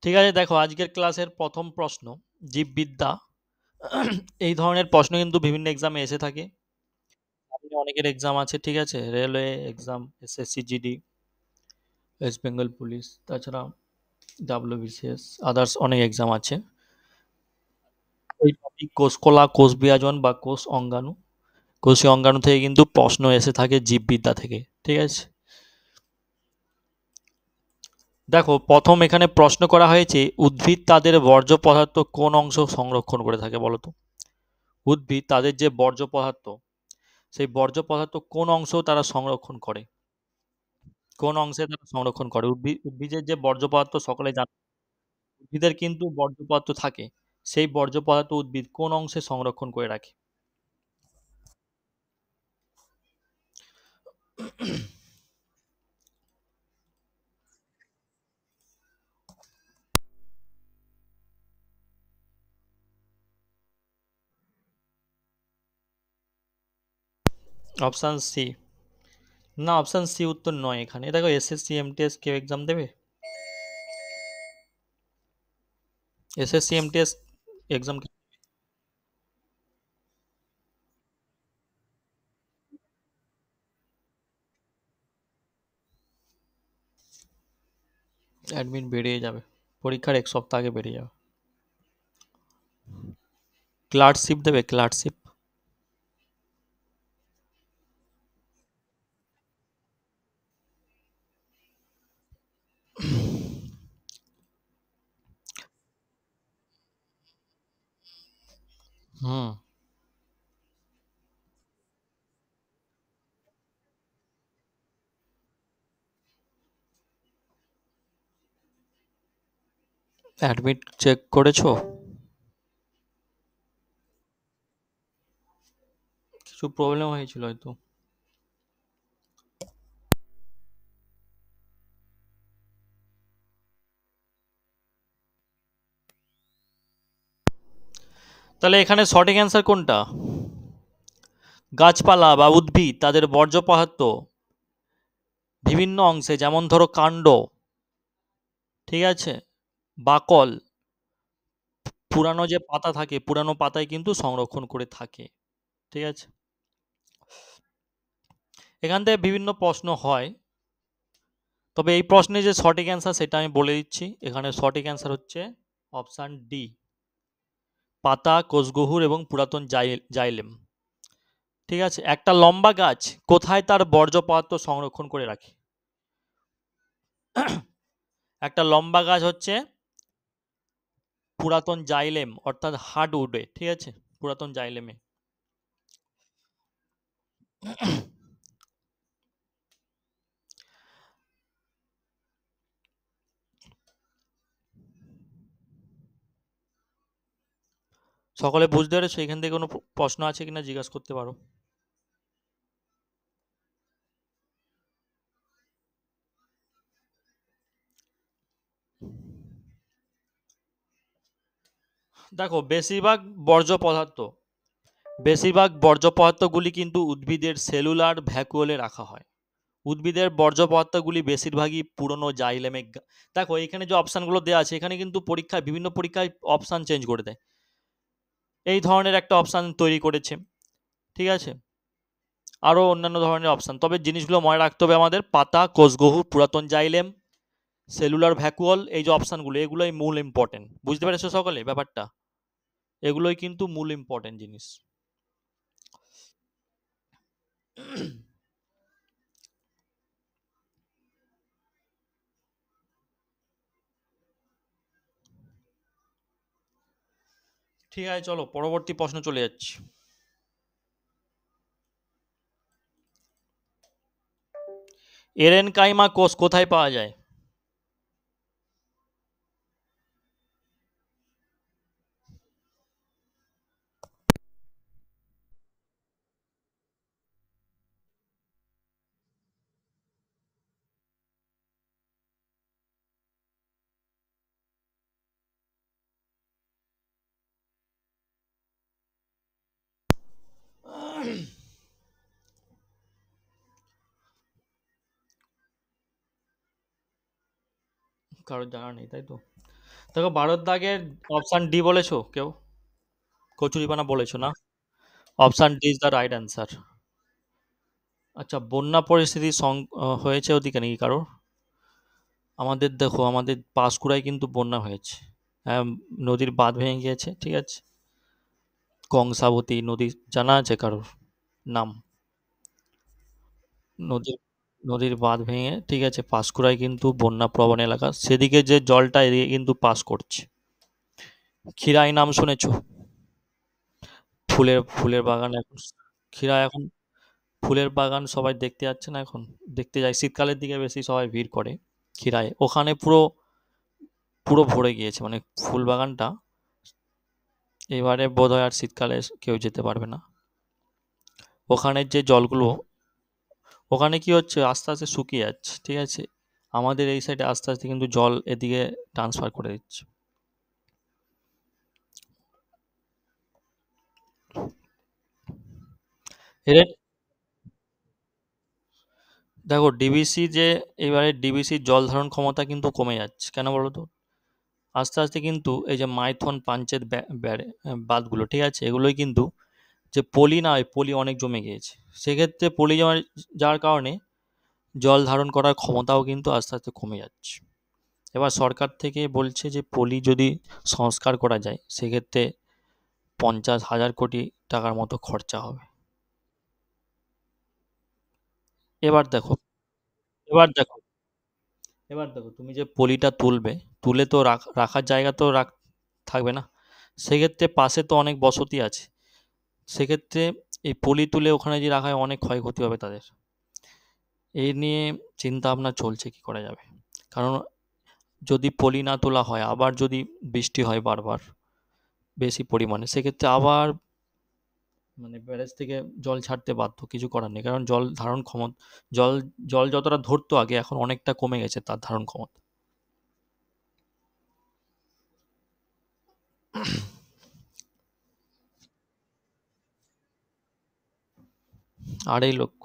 ঠিক আছে, দেখো আজকের ক্লাসের প্রথম প্রশ্ন, জীববিদ্যা। এই ধরনের প্রশ্ন কিন্তু বিভিন্ন এক্সামে এসে থাকে। সামনে অনেকের এক্সাম আছে, ঠিক আছে, railway exam, SSC GD, West Bengal police, তাছাড়া ডাব্লিউবিসিএস, আদার্স অনেক এক্সাম আছে। এই টপিক কোষ কলা, কোষ বিভাজন বা কোষ অঙ্গাণু, কোষীয় অঙ্গাণু থেকে কিন্তু প্রশ্ন এসে থাকে জীববিদ্যা থেকে, ঠিক আছে। দেখো প্রথম এখানে প্রশ্ন করা হয়েছে, উদ্ভিদ তাদের বর্জ্য পদার্থ কোন অংশ সংরক্ষণ করে থাকে বলো তো। উদ্ভিদ তাদের যে বর্জ্য পদার্থ, সেই বর্জ্য পদার্থ কোন অংশ তারা সংরক্ষণ করে, কোন অংশে তারা সংরক্ষণ করে। উদ্ভিদের যে বর্জ্য পদার্থ সকলে জানে, উদ্ভিদের কিন্তু বর্জ্য পদার্থ থাকে, সেই বর্জ্য পদার্থ উদ্ভিদ কোন অংশে সংরক্ষণ করে রাখে। Option C. না, অপশান সি উত্তর নয়। এখানে দেখো এসএসসি এমটিএস কেউ এক্সাম দেবে? এসএসসি এমটিএস এক্সাম অ্যাডমিট বেরিয়ে যাবে, পরীক্ষার এক সপ্তাহ আগে বেরিয়ে যাবে। ক্লার্কশিপ দেবে, ক্লার্কশিপ। হুম। অ্যাডমিট চেক করেছো? কিছু প্রবলেম হয়েছিল হয়তো। তাহলে এখানে সঠিক অ্যান্সার কোনটা? গাছপালা বা উদ্ভিদ তাদের বর্জ্য পদার্থ বিভিন্ন অংশে, যেমন ধরো কাণ্ড, ঠিক আছে, বাকল, পুরানো যে পাতা থাকে, পুরানো পাতায় কিন্তু সংরক্ষণ করে থাকে, ঠিক আছে। এখান থেকে বিভিন্ন প্রশ্ন হয়, তবে এই প্রশ্নে যে সঠিক অ্যান্সার সেটা আমি বলে দিচ্ছি। এখানে সঠিক অ্যান্সার হচ্ছে অপশান ডি, পাতা, কোষগহুর এবং পুরাতন জাইলেম। ঠিক আছে, একটা লম্বা গাছ কোথায় তার বর্জ্য পদার্থ সংরক্ষণ করে রাখে? একটা লম্বা গাছ হচ্ছে পুরাতন জাইলেম অর্থাৎ হার্ডউডে, ঠিক আছে, পুরাতন জাইলেমে। সকলে বুঝতে পেরেছো? এখান থেকে কোনো প্রশ্ন আছে কিনা জিজ্ঞাসা করতে পারো। দেখো বেশিরভাগ বর্জ্য পদার্থগুলি কিন্তু উদ্ভিদের সেলুলার ভ্যাকুয়ালে রাখা হয়। উদ্ভিদের বর্জ্য পদার্থগুলি বেশিরভাগই পুরনো জাইলেমে দেখো এখানে যে অপশানগুলো দেওয়া আছে, এখানে কিন্তু পরীক্ষায় বিভিন্ন পরীক্ষায় অপশান চেঞ্জ করে দেয়। এই ধরনের একটা অপশান তৈরি করেছে, ঠিক আছে, আরও অন্যান্য ধরনের অপশান। তবে জিনিসগুলো মনে রাখতে হবে আমাদের, পাতা, কোষগহু, পুরাতন জাইলেম, সেলুলার ভ্যাকুয়াল, এই যে অপশানগুলো এগুলোই মূল ইম্পর্টেন্ট। বুঝতে পেরেছো সকলে ব্যাপারটা? এগুলোই কিন্তু মূল ইম্পর্টেন্ট জিনিস। ঠিক আছে, চলো পরবর্তী প্রশ্ন চলে যাচ্ছি। এরেনকাইমা কোষ কোথায় পাওয়া যায়? কারোর জানা নেই, তাই তো? দেখো ভারত দাগের অপশন ডি বলেছো কেউ? কচুরিপানা বলেছো না? Option D is the right answer. আচ্ছা, বন্যা পরিস্থিতি হয়েছে ওদিকে নাকি কারোর? আমাদের দেখো, আমাদের পাঁশকুড়ায় কিন্তু বন্যা হয়েছে। হ্যাঁ, নদীর বাঁধ ভেঙে গিয়েছে, ঠিক আছে। কংসাবতী নদী জানা আছে কারোর নাম? নদীর নদীর বাঁধ ভেঙে, ঠিক আছে, পাঁশকুড়ায় কিন্তু বন্যা প্রবণ এলাকা, সেদিকে যে জলটা এদিকে কিন্তু পাস করছে। ক্ষীরাই নাম শুনেছো? ফুলের ফুলের বাগান এখন, ক্ষীরা এখন ফুলের বাগান সবাই দেখতে যাচ্ছে না এখন? দেখতে যায় শীতকালের দিকে, বেশি সবাই ভিড় করে ক্ষীরায়। ওখানে পুরো পুরো ভরে গিয়েছে, মানে ফুল বাগানটা। এবারে বোধহয় আর শীতকালে কেউ যেতে পারবে না। ওখানের যে জলগুলো, ওখানে কি হচ্ছে, আস্তে আস্তে শুকিয়ে যাচ্ছে, ঠিক আছে। আমাদের এই সাইডে আস্তে আস্তে কিন্তু জল এদিকে ট্রান্সফার করে দিচ্ছে। এর দেখো ডিবিসি যে, এবারে ডিবিসির জল ধারণ ক্ষমতা কিন্তু কমে যাচ্ছে, কেন বলো তো? আস্তে আস্তে কিন্তু এই যে মাইথন পাঞ্চেত বাঁধগুলো, ঠিক আছে, এগুলোই কিন্তু যে পলি না, ওই পলি অনেক জমে গিয়েছে। সেক্ষেত্রে পলি জমা যাওয়ার কারণে জল ধারণ করার ক্ষমতাও কিন্তু আস্তে আস্তে কমে যাচ্ছে। এবার সরকার থেকে বলছে যে পলি যদি সংস্কার করা যায়, সেক্ষেত্রে 50,000 কোটি টাকার মতো খরচা হবে। এবার দেখো এবার দেখো এবার দেখো, তুমি যে পলিটা তুলবে, তুলে তো রাখার জায়গা তো থাকবে না। সেক্ষেত্রে পাশে তো অনেক বসতি আছে। সেক্ষেত্রে এই পলি তুলে ওখানে যে রাখা হয়, অনেক ক্ষয়ক্ষতি হবে তাদের। এই নিয়ে চিন্তা ভাবনা চলছে কি করা যাবে। কারণ যদি পলি না তোলা হয়, আবার যদি বৃষ্টি হয় বারবার বেশি পরিমাণে, সেক্ষেত্রে আবার মানে ব্যারেজ থেকে জল ছাড়তে বাধ্য, কিছু করার নেই। কারণ জল ধারণ ক্ষমতা, জল জল যতটা ধরতো আগে, এখন অনেকটা কমে গেছে তার ধারণ ক্ষমতা। আড়াই লক্ষ?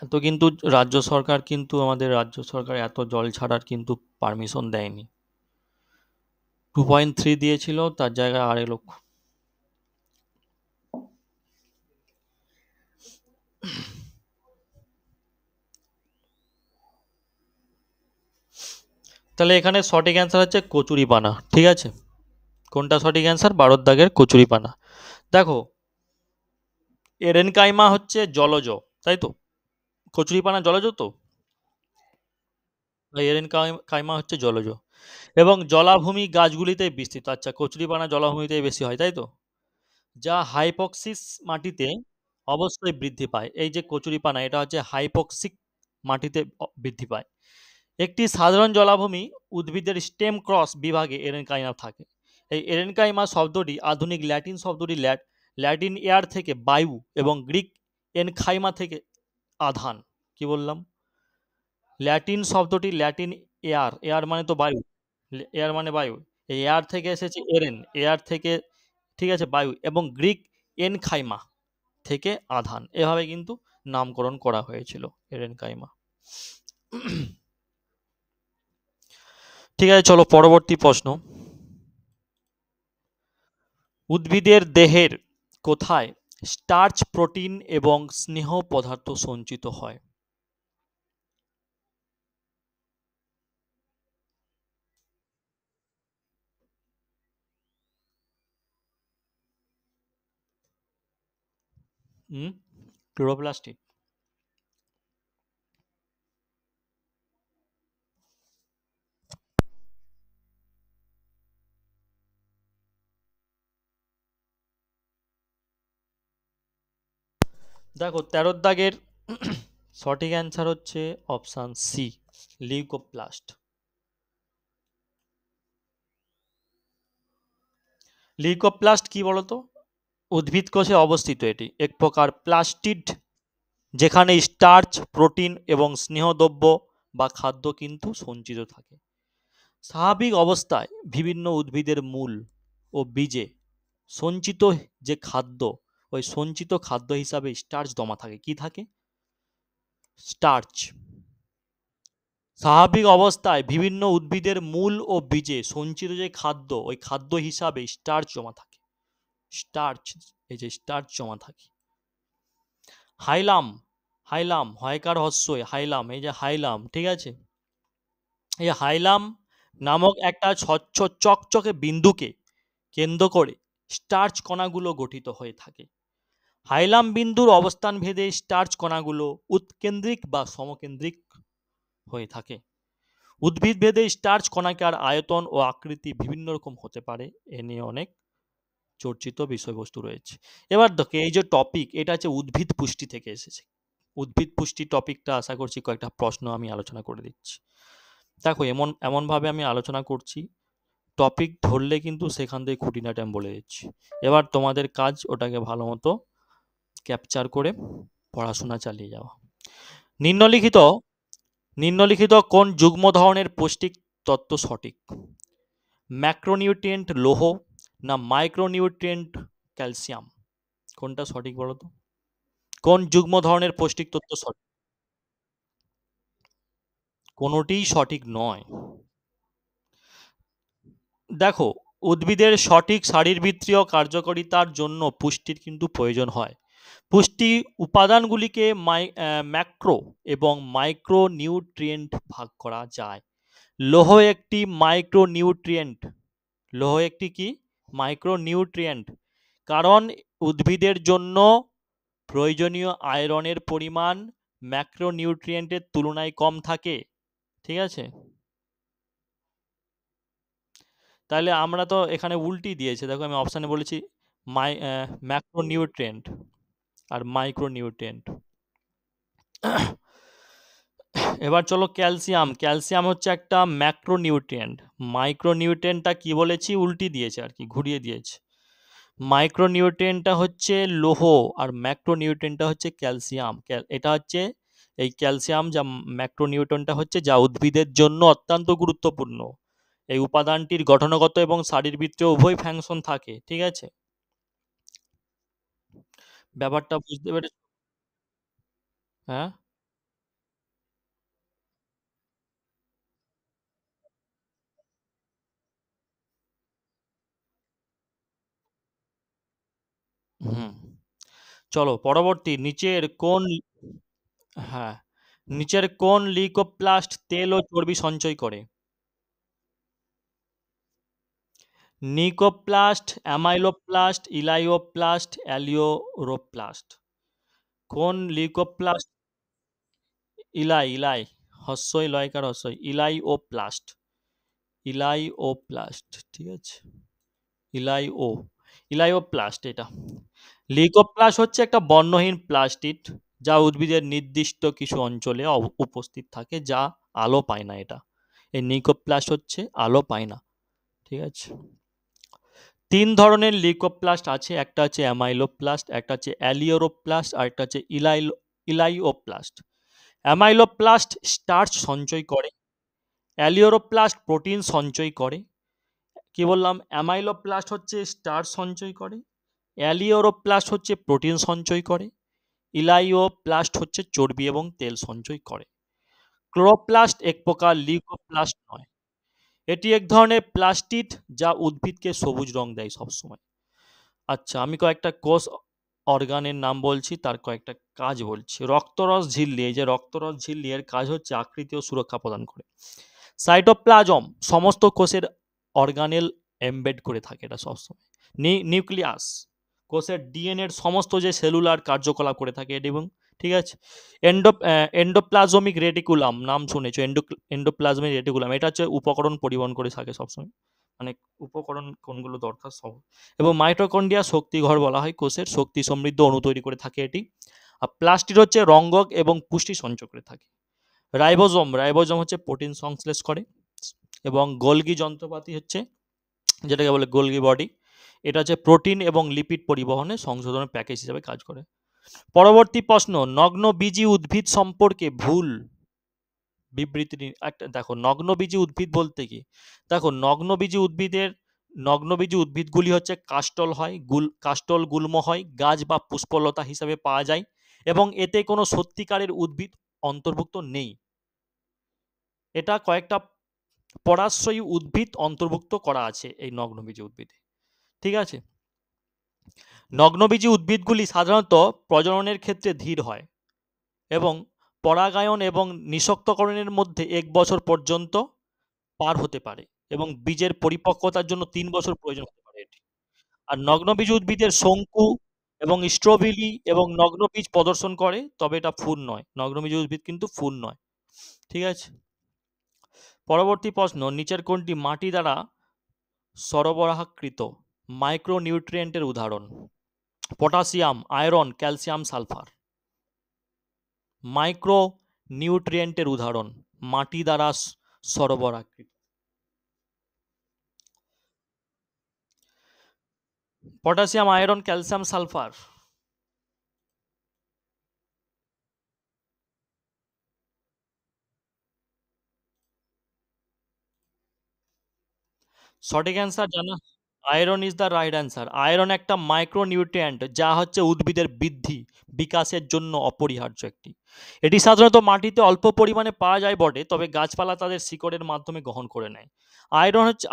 এত কিন্তু রাজ্য সরকার, কিন্তু আমাদের রাজ্য সরকার এত জল ছাড়ার কিন্তু পারমিশন দেয়নি। 2.3 দিয়েছিল, তার জায়গায় 2.5 লক্ষ। তাহলে এখানে সঠিক অ্যান্সার হচ্ছে কচুরিপানা, ঠিক আছে। কোনটা সঠিক অ্যান্সার? ভারত দাগের কচুরিপানা। দেখো, এরেন কাইমা হচ্ছে জলজ, তাই তো? কচুরিপানা জলজ তো? এরেন কাইমা হচ্ছে জলজ এবং জলাভূমি গাছগুলিতে বিস্তৃত। আচ্ছা, কচুরিপানা জলাভূমিতে বেশি হয়, তাই তো? যা হাইপক্সিস মাটিতে অবশ্যই বৃদ্ধি পায়। এই যে কচুরিপানা, এটা হচ্ছে হাইপক্সিক মাটিতে বৃদ্ধি পায়। একটি সাধারণ জলাভূমি উদ্ভিদের স্টেম ক্রস বিভাগে এরেনকাইমা থাকে। এই এরেনকাইমা শব্দটি আধুনিক ল্যাটিন শব্দটি ল্যাটিন এয়ার থেকে বায়ু এবং গ্রিক এনখাইমা থেকে আধান। কি বললাম? ল্যাটিন শব্দটি ল্যাটিন এয়ার, এয়ার মানে তো বায়ু, এয়ার মানে বায়ু। এই এয়ার থেকে এসেছে এরেন, এয়ার থেকে, ঠিক আছে, বায়ু, এবং গ্রিক এনখাইমা থেকে আধান। এভাবে কিন্তু নামকরণ করা হয়েছিল এরেনকাইমা। ঠিক আছে, চলো পরবর্তী প্রশ্ন। উদ্ভিদের দেহের কোথায় স্টার্চ, প্রোটিন এবং স্নেহ পদার্থ সঞ্চিত হয়? হুম, ক্লোরোপ্লাস্ট। দেখো, 13 দাগের সঠিক অ্যান্সার হচ্ছে অপশান সি, লিউকোপ্লাস্ট। লিউকোপ্লাস্ট কি বলতো? উদ্ভিদ কোষে অবস্থিত এটি এক প্রকার প্লাস্টিড, যেখানে স্টার্চ, প্রোটিন এবং স্নেহদ্রব্য বা খাদ্য কিন্তু সঞ্চিত থাকে। স্বাভাবিক অবস্থায় বিভিন্ন উদ্ভিদের মূল ও বীজে সঞ্চিত যে খাদ্য, ওই সঞ্চিত খাদ্য হিসাবে স্টার্চ জমা থাকে। কি থাকে? স্টার্চ। স্বাভাবিক অবস্থায় বিভিন্ন উদ্ভিদের মূল ও বীজে সঞ্চিত যে খাদ্য, ওই খাদ্য হিসাবে স্টার্চ জমা থাকে। স্টার্চ, এই যে স্টার্চ জমা থাকে। হাইলাম, হাইলাম হয়কার হস্যই হাইলাম, এই যে হাইলাম, ঠিক আছে, এই হাইলাম নামক একটা স্বচ্ছ চকচকে বিন্দুকে কেন্দ্র করে স্টার্চ কণাগুলো গঠিত হয়ে থাকে। হাইলাম বিন্দুর অবস্থান ভেদে স্টার্চ কণাগুলো উৎকেন্দ্রিক বা সমকেন্দ্রিক হয়ে থাকে। উদ্ভিদ ভেদে স্টার্চ কণাকার আয়তন ও আকৃতি বিভিন্ন রকম হতে পারে, এ নিয়ে অনেক চর্চিত বিষয়বস্তু রয়েছে। এবার দেখো এই যে টপিক, এটা হচ্ছে উদ্ভিদ পুষ্টি থেকে এসেছে। উদ্ভিদ পুষ্টি টপিকটা আশা করছি কয়েকটা প্রশ্ন আমি আলোচনা করে দিচ্ছি। দেখো এমনভাবে আমি আলোচনা করছি, টপিক ধরলে কিন্তু সেখান থেকে খুঁটিনাটি আমি বলে দিচ্ছি। এবার তোমাদের কাজ ওটাকে ভালো মতো ক্যাপচার করে পড়াশোনা চালিয়ে যাওয়া। নিম্নলিখিত নিম্নলিখিত কোন যুগ্ম ধরনের পৌষ্টিক তত্ত্ব সঠিক? ম্যাক্রোনিউট্রিয়েন্ট লৌহ না মাইক্রোনিউট্রিয়েন্ট ক্যালসিয়াম? কোনটা সঠিক বলো তো? কোন যুগ্ম ধরনের পৌষ্টিক তত্ত্ব সঠিক? কোনোটিই সঠিক নয়। দেখো, উদ্ভিদের সঠিক শারীরবৃত্তীয় কার্যকারিতার জন্য পুষ্টির কিন্তু প্রয়োজন হয়। পুষ্টি উপাদানগুলিকে ম্যাক্রো এবং মাইক্রো নিউট্রিয়েন্ট ভাগ করা যায়। লৌহ একটি মাইক্রোনিউট্রিয়েন্ট। লৌহ একটি কি? মাইক্রোনিউট্রিয়েন্ট। কারণ উদ্ভিদের জন্য প্রয়োজনীয় আয়রনের পরিমাণ ম্যাক্রোনিউট্রিয়েন্টের তুলনায় কম থাকে, ঠিক আছে? তাহলে আমরা তো এখানে উল্টি দিয়েছে, দেখো আমি অপশানে বলেছি ম্যাক্রোনিউট্রিয়েন্ট আর মাইক্রোনিউট্রিয়েন্ট। এবার চলো ক্যালসিয়াম। ক্যালসিয়াম হচ্ছে একটা ম্যাক্রোনিউট্রিয়েন্ট। মাইক্রোনিউট্রিয়েন্টটা কি বলেছি? উল্টি দিয়েছে আর কি, ঘুরিয়ে দিয়েছে। মাইক্রোনিউট্রিয়েন্টটা হচ্ছে লৌহ আর ম্যাক্রোনিউট্রিয়েন্টটা হচ্ছে ক্যালসিয়াম। এটা হচ্ছে এই ক্যালসিয়াম, যা ম্যাক্রোনিউট্রিয়েন্টটা হচ্ছে যা উদ্ভিদের জন্য অত্যন্ত গুরুত্বপূর্ণ। এই উপাদানটির গঠনগত এবং শারীরবৃত্তীয় উভয় ফাংশন থাকে, ঠিক আছে? ব্যাপারটা বুঝতে পেরেছ? হ্যাঁ, হুম। চলো পরবর্তী, নিচের কোন, হ্যাঁ, নিচের কোন লিউকোপ্লাস্ট তেল ও চর্বি সঞ্চয় করে? নিকোপ্লাস্ট, অ্যামাইলোপ্লাস্ট, ইলাইওপ্লাস্ট, অ্যালিওরোপ্লাস্ট? কোন লিউকোপ্লাস্ট? ইলাই, হস্যই লয়কার হস্যই, ইলাইওপ্লাস্ট। ইলাইওপ্লাস্ট, ঠিক আছে, ইলাইও ইলাইওপ্লাস্ট এটা। লিউকোপ্লাস্ট হচ্ছে একটা বর্ণহীন প্লাস্টিড, যা উদ্ভিদের নির্দিষ্ট কিছু অঞ্চলে উপস্থিত থাকে, যা আলো পায় না এটা। এই নিউক্লিওপ্লাস্ট হচ্ছে আলো পায় না, ঠিক আছে? তিন ধরনের লিউকোপ্লাস্ট আছে, একটা হচ্ছে অ্যামাইলোপ্লাস্ট, একটা হচ্ছে অ্যালিওরোপ্লাস্ট, আর একটা হচ্ছে ইলাইওপ্লাস্ট। অ্যামাইলোপ্লাস্ট স্টার্চ সঞ্চয় করে, অ্যালিওরোপ্লাস্ট প্রোটিন সঞ্চয় করে। কি বললাম? অ্যামাইলোপ্লাস্ট হচ্ছে স্টার্চ সঞ্চয় করে, অ্যালিওরোপ্লাস্ট হচ্ছে প্রোটিন সঞ্চয় করে, ইলাইওপ্লাস্ট হচ্ছে চর্বি এবং তেল সঞ্চয় করে। ক্লোরোপ্লাস্ট এক প্রকার লিউকোপ্লাস্ট নয়। এটি এক ধরনের প্লাস্টিড যা উদ্ভিদকে সবুজ রং দেয় সবসময়। আচ্ছা, আমি কয়েকটা কোষ অর্গানের নাম বলছি, তার কয়েকটা কাজ বলছি। রক্তরস ঝিল্লি, এই যে রক্তরস ঝিল্লি, এর কাজ হচ্ছে আকৃতি ও সুরক্ষা প্রদান করে। সাইটোপ্লাজম সমস্ত কোষের অর্গানেল এমবেড করে থাকে এটা সবসময়। নিউক্লিয়াস কোষের ডিএনএর সমস্ত যে সেলুলার কার্যকলাপ করে থাকে এটি, এবং ঠিক আছে। এন্ডোপ্লাজমিক রেটিকুলাম নাম শুনেছো? এন্ডোপ্লাজমিক রেটিকুলাম, এটা হচ্ছে উপকরণ পরিবহন করে থাকে সবসময়, মানে উপকরণ কোনগুলো দরকার সব। এবং মাইটোকন্ড্রিয়া শক্তিঘর বলা হয় কোষের, শক্তি সমৃদ্ধ অণু তৈরি করে থাকে এটি। আর প্লাস্টিড হচ্ছে রঙ্গক এবং পুষ্টি সঞ্চয় করে থাকে। রাইবোজোম হচ্ছে প্রোটিন সংশ্লেষ করে। এবং গোলগি যন্ত্রপাতি হচ্ছে, যেটাকে বলে গোলগি বডি, এটা হচ্ছে প্রোটিন এবং লিপিড পরিবহনে সংশোধনের প্যাকেজ হিসেবে কাজ করে। পরবর্তী প্রশ্ন, নগ্নবীজী উদ্ভিদ সম্পর্কে ভুল বিবৃতি একটা দেখো। নগ্নবীজী উদ্ভিদ বলতে কি? দেখো, নগ্নবীজী উদ্ভিদগুলি হচ্ছে কাস্টল হয়, কাস্টল গুল্ম হয়, গাছ বা পুষ্পলতা হিসাবে পাওয়া যায়, এবং এতে কোনো সত্যিকারের উদ্ভিদ অন্তর্ভুক্ত নেই। এটা কয়েকটা পরাশ্রয়ী উদ্ভিদ অন্তর্ভুক্ত করা আছে এই নগ্নবীজি উদ্ভিদে। ঠিক আছে? নগ্নবীজি উদ্ভিদগুলি সাধারণত প্রজননের ক্ষেত্রে ধীর হয় এবং পরাগায়ন এবং নিষক্তকরণের মধ্যে ১ বছর পর্যন্ত পার হতে পারে এবং বীজের পরিপক্কতার জন্য ৩ বছর প্রয়োজন হতে পারে এটি। আর নগ্নবীজ উদ্ভিদের শঙ্কু এবং স্ট্রোবিলি এবং নগ্ন বীজ প্রদর্শন করে, তবে এটা ফুল নয়। নগ্নবীজ উদ্ভিদ কিন্তু ফুল নয়। ঠিক আছে? পরবর্তী প্রশ্ন, নিচের কোনটি মাটি দ্বারা সরবরাহকৃত মাইক্রোনিউট্রিয়েন্টের উদাহরণ? Potassium, iron, calcium, sulphur. মাইক্রোনিউট্রিয়েন্টের উদাহরণ মাটি দ্বারা সরবরাহকৃত। Potassium, iron, calcium, sulphur. সঠিক অ্যান্সার জানা? Iron is the right answer. Iron একটা মাইক্রোনিউট্রিয়েন্ট যা হচ্ছে উদ্ভিদের বৃদ্ধি বিকাশের জন্য অপরিহার্য একটি। এটি সাধারণত মাটিতে অল্প পরিমাণে পাওয়া যায় বটে, তবে গাছপালা তাদের শিকড়ের মাধ্যমে গ্রহণ করে নেয়।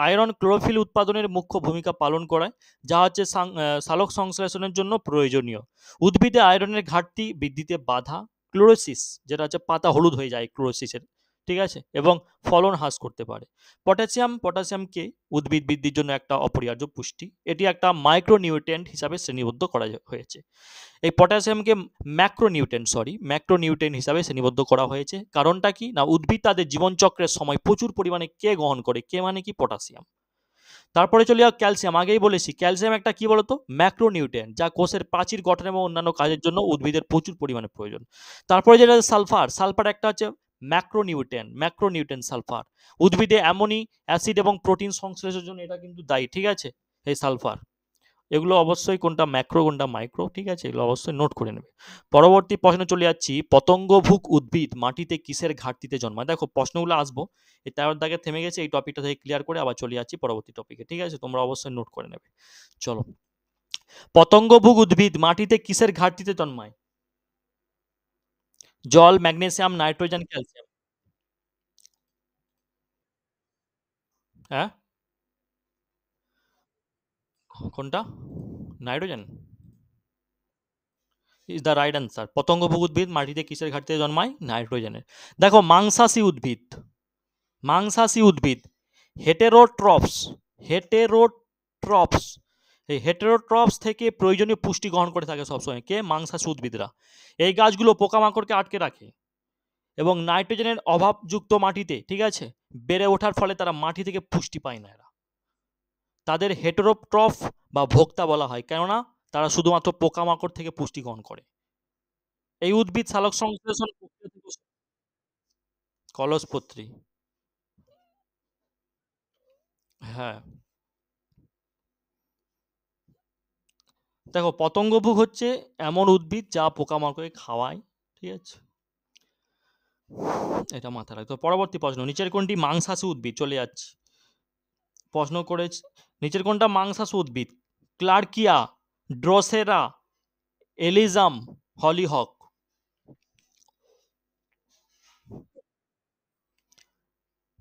আয়রন ক্লোরোফিল উৎপাদনের মুখ্য ভূমিকা পালন করে, যা হচ্ছে সালোক সংশ্লেষণের জন্য প্রয়োজনীয়। উদ্ভিদে আয়রনের ঘাটতি বৃদ্ধিতে বাধা, ক্লোরোসিস যেটা হচ্ছে পাতা হলুদ হয়ে যায় ক্লোরোসিসের, ঠিক আছে, এবং ফলন হ্রাস করতে পারে। পটাশিয়ামকে উদ্ভিদ বৃদ্ধির জন্য একটা অপরিহার্য পুষ্টি। এটি একটা মাইক্রোনিউট্রিয়েন্ট হিসাবে শ্রেণীবদ্ধ করা হয়েছে। এই পটাশিয়ামকে ম্যাক্রোনিউট্রিয়েন্ট হিসাবে শ্রেণীবদ্ধ করা হয়েছে। কারণটা কি না, উদ্ভিদ তাদের জীবনচক্রের সময় প্রচুর পরিমাণে কে গ্রহণ করে, কে মানে কি পটাশিয়াম। তারপরে চলে যাও ক্যালসিয়াম। আগেই বলেছি ক্যালসিয়াম একটা কি বলতো, ম্যাক্রোনিউট্রিয়েন্ট যা কোষের প্রাচীর গঠন এবং অন্যান্য কাজের জন্য উদ্ভিদের প্রচুর পরিমাণে প্রয়োজন। তারপরে যেটা সালফার একটা হচ্ছে ম্যাক্রোনিউট্রিয়েন্ট সালফার। উদ্ভিদে অ্যামোনি অ্যাসিড এবং প্রোটিন সংশ্লেষের জন্য এটা কিন্তু দায়ী। ঠিক আছে, এই সালফার। এগুলো অবশ্যই কোনটা ম্যাক্রো কোনটা মাইক্রো, ঠিক আছে, এগুলো অবশ্যই নোট করে নেবে। পরবর্তী প্রশ্নে চলে যাচ্ছি, পতঙ্গভুক উদ্ভিদ মাটিতে কিসের ঘাটতিতে জন্মায়? দেখো প্রশ্নগুলো আসবো, এই 13 দাগে থেমে গেছে, এই টপিকটা থেকে ক্লিয়ার করে আবার চলে যাচ্ছি পরবর্তী টপিকে। ঠিক আছে, তোমরা অবশ্যই নোট করে নেবে। চলো, পতঙ্গভুক উদ্ভিদ মাটিতে কিসের ঘাটতিতে জন্মায়? জল, ম্যাগনেসিয়াম, নাইট্রোজেন, ক্যালসিয়াম। হ্যাঁ, কোনটা? Nitrogen is the right answer. পতঙ্গভুক উদ্ভিদ মাটিতে কিসের ঘাটতিতে জন্মায়? নাইট্রোজেনের। দেখো মাংসাশী উদ্ভিদ হেটেরোট্রপস এই হেটেরোট্রপস থেকে প্রয়োজনীয় পুষ্টি গ্রহণ করে থাকে সবসময় কে? মাংসাশী উদ্ভিদরা। এই গাছগুলো পোকামাকড়কে আটকে রাখে এবং নাইট্রোজেনের অভাবযুক্ত মাটিতে, ঠিক আছে, বেড়ে ওঠার ফলে তারা মাটি থেকে পুষ্টি পায় না। এরা তাদের হেটেরোট্রফ বা ভোক্তা বলা হয়, কেননা তারা শুধুমাত্র পোকামাকড় থেকে পুষ্টি গ্রহণ করে। এই উদ্ভিদ সালোক সংশ্লেষণ প্রক্রিয়া থেকে কলসপত্রী। হ্যাঁ, দেখো পতঙ্গভুক হচ্ছে এমন উদ্ভিদ যা পোকামাকড়কে খাওয়ায়। ঠিক আছে, এটা মাথায় রাখতে হবে। পরবর্তী প্রশ্ন, নিচের কোনটি মাংসাশী উদ্ভিদ? চলে যাচ্ছে, প্রশ্ন করেছে নিচের কোনটা মাংসাশী উদ্ভিদ? ক্লার্কিয়া, ড্রোসেরা, এলিজাম, হলিহক।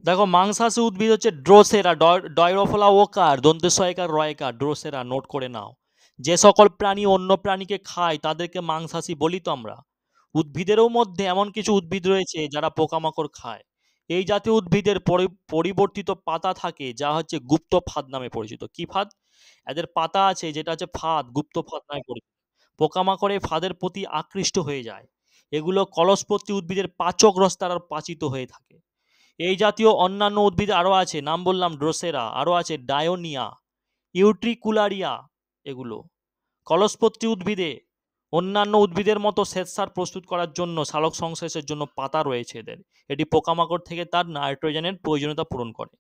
দেখো মাংসাশী উদ্ভিদ হচ্ছে ড্রোসেরা, ডয়রোফলা ওকার, দন্তেসয়কার রয়কার, ড্রোসেরা, নোট করে নাও। যে সকল প্রাণী অন্য প্রাণীকে খায় তাদেরকে মাংসাশী বলি তো আমরা। উদ্ভিদেরও মধ্যে এমন কিছু উদ্ভিদ রয়েছে যারা পোকামাকড় খায়। এই জাতীয় উদ্ভিদের পরিবর্তিত পাতা থাকে যা হচ্ছে গুপ্ত ফাঁদ নামে পরিচিত। কি ফাঁদ? এদের পাতা আছে যেটা হচ্ছে ফাঁদ, গুপ্ত ফাঁদ নামে পরিচিত। পোকামাকড় এই ফাঁদের প্রতি আকৃষ্ট হয়ে যায়। এগুলো কলসপত্রী উদ্ভিদের পাচক রস দ্বারা পাচিত হয়ে থাকে। এই জাতীয় অন্যান্য উদ্ভিদ আরও আছে, নাম বললাম ড্রোসেরা, আরও আছে ডায়োনিয়া, ইউট্রিকুলারিয়া। এগুলো কলসপত্রী উদ্ভিদে অন্যান্য উদ্ভিদের মতো শ্বেতসার প্রস্তুত করার জন্য সালোক সংশ্লেষের জন্য পাতা রয়েছে এদের। এটি পোকামাকড় থেকে তার নাইট্রোজেনের প্রয়োজনীয়তা পূরণ করে।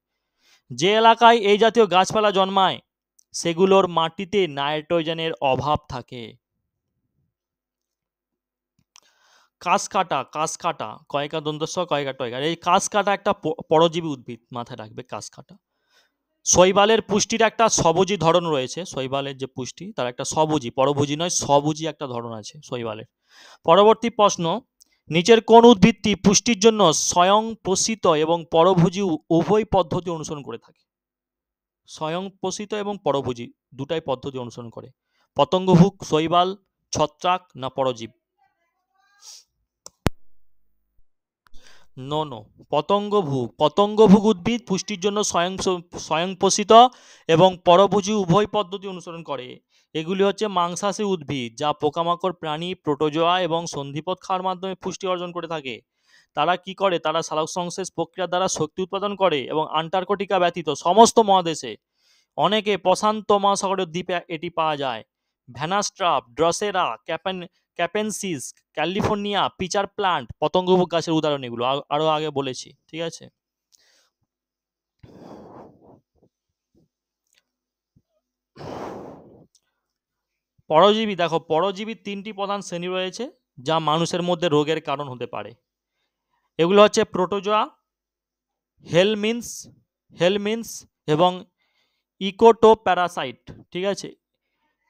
যে এলাকায় এই জাতীয় গাছপালা জন্মায় সেগুলোর মাটিতে নাইট্রোজেনের অভাব থাকে। কাশকাটা, কয়কা দন্তস্ব কয়কা টয়কার। এই কাশকাটা একটা পরজীবী উদ্ভিদ, মাথায় রাখবে কাশকাটা। শৈবালের পুষ্টির একটা সবুজি ধরন রয়েছে। শৈবালের যে পুষ্টি তার একটা সবুজি, পরভুজি নয়, সবুজি একটা ধরন আছে শৈবালের। পরবর্তী প্রশ্ন, নিচের কোন উদ্ভিদটি পুষ্টির জন্য স্বয়ংপোষিত এবং পরভোজী উভয় পদ্ধতি অনুসরণ করে থাকে? স্বয়ংপোষিত এবং পরভোজী দুটাই পদ্ধতি অনুসরণ করে। পতঙ্গভুক, শৈবাল, ছত্রাক না পরজীব? নো। পতঙ্গভুক উদ্ভিদ পুষ্টির জন্য স্বয়ংপোষিত এবং পরভোজী উভয় পদ্ধতি অনুসরণ করে। এগুলি হচ্ছে মাংসাশী উদ্ভিদ যা পোকামাকড়, প্রাণী, প্রোটোজোয়া এবং সন্ধিপদ খাওয়ার মাধ্যমে পুষ্টি অর্জন করে থাকে। তারা কি করে? তারা সালোকসংশ্লেষ প্রক্রিয়া দ্বারা শক্তি উৎপাদন করে এবং আন্টার্কটিকা ব্যতীত সমস্ত মহাদেশে অনেকে প্রশান্ত মহাসাগরীয় দ্বীপে এটি পাওয়া যায়। ভ্যানাস্ট্রাপ, ড্রসেরা, ক্যাপেনসিস, ক্যালিফোর্নিয়া, পিচার প্লান্ট পতঙ্গভুক গাছের উদাহরণ। এগুলো আরো আগে বলেছি, ঠিক আছে। পরজীবী, দেখো পরজীবীর তিনটি প্রধান শ্রেণী রয়েছে যা মানুষের মধ্যে রোগের কারণ হতে পারে। এগুলো হচ্ছে প্রোটোজোয়া, হেলমিনস এবং ইকোটোপ্যারাসাইট, ঠিক আছে।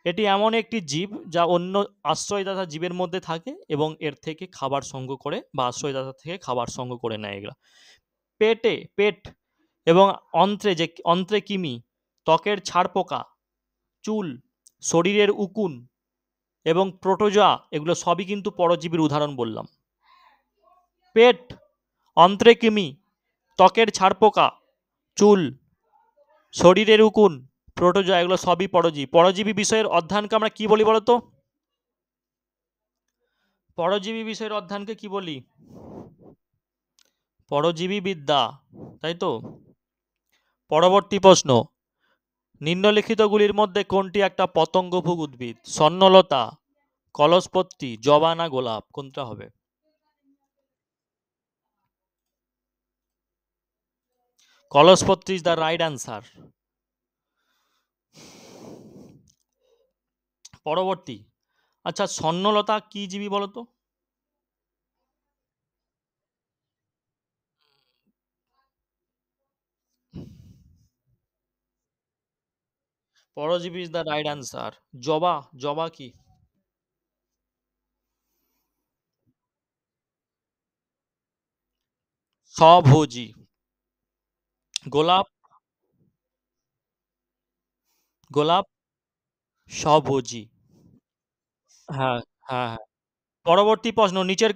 এটি এমন একটি জীব যা অন্য আশ্রয়দাতা জীবের মধ্যে থাকে এবং এর থেকে খাবার সংগ্রহ করে বা আশ্রয়দাতা থেকে খাবার সংগ্রহ করে নেয়। এগুলো পেট এবং অন্ত্রে কৃমি, ত্বকের ছাড়পোকা, চুল, শরীরের উকুন এবং প্রোটোজোয়া এগুলো সবই কিন্তু পরজীবীর উদাহরণ বললাম। পেট, অন্ত্রে কৃমি, ত্বকের ছাড়পোকা, চুল, শরীরের উকুন, প্রোটোজোয়া এগুলো সবই পরজীবী। পরজীবী বিষয়ের অধ্যয়নকে আমরা কি বলি বলতো? পরজীবী বিষয়ের অধ্যয়নকে কি বলি? পরজীবী বিদ্যা, তাই তো। পরবর্তী প্রশ্ন, নিম্নলিখিতগুলির মধ্যে কোনটি একটা পতঙ্গভুক উদ্ভিদ? স্বর্ণলতা, কলসপত্রী, জবা না গোলাপ? কোনটা হবে? কলসপত্রী ইজ দ্য রাইট অ্যান্সার। পরবর্তী, আচ্ছা স্বর্ণলতা কি জীবী বলতো? পরজীবী ইজ দ্য রাইট অ্যান্সার। জবা কি? স্বভোজী। গোলাপ গোলাপ স্বভোজী। হ্যাঁ, হ্যাঁ। পরবর্তী প্রশ্ন, নিচের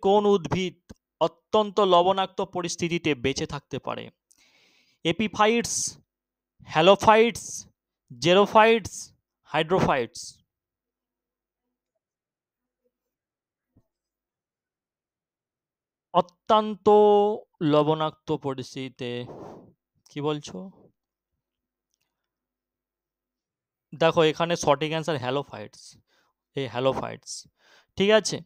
কোন উদ্ভিদ অত্যন্ত লবণাক্ত পরিস্থিতিতে বেঁচে থাকতে পারে? এপিফাইটস, হ্যালোফাইটস, জেরোফাইটস, হাইড্রোফাইটস? অত্যন্ত লবণাক্ত পরিস্থিতিতে, কি বলছো? দেখো এখানে সঠিক অ্যান্সার হ্যালোফাইটস, ঠিক আছে।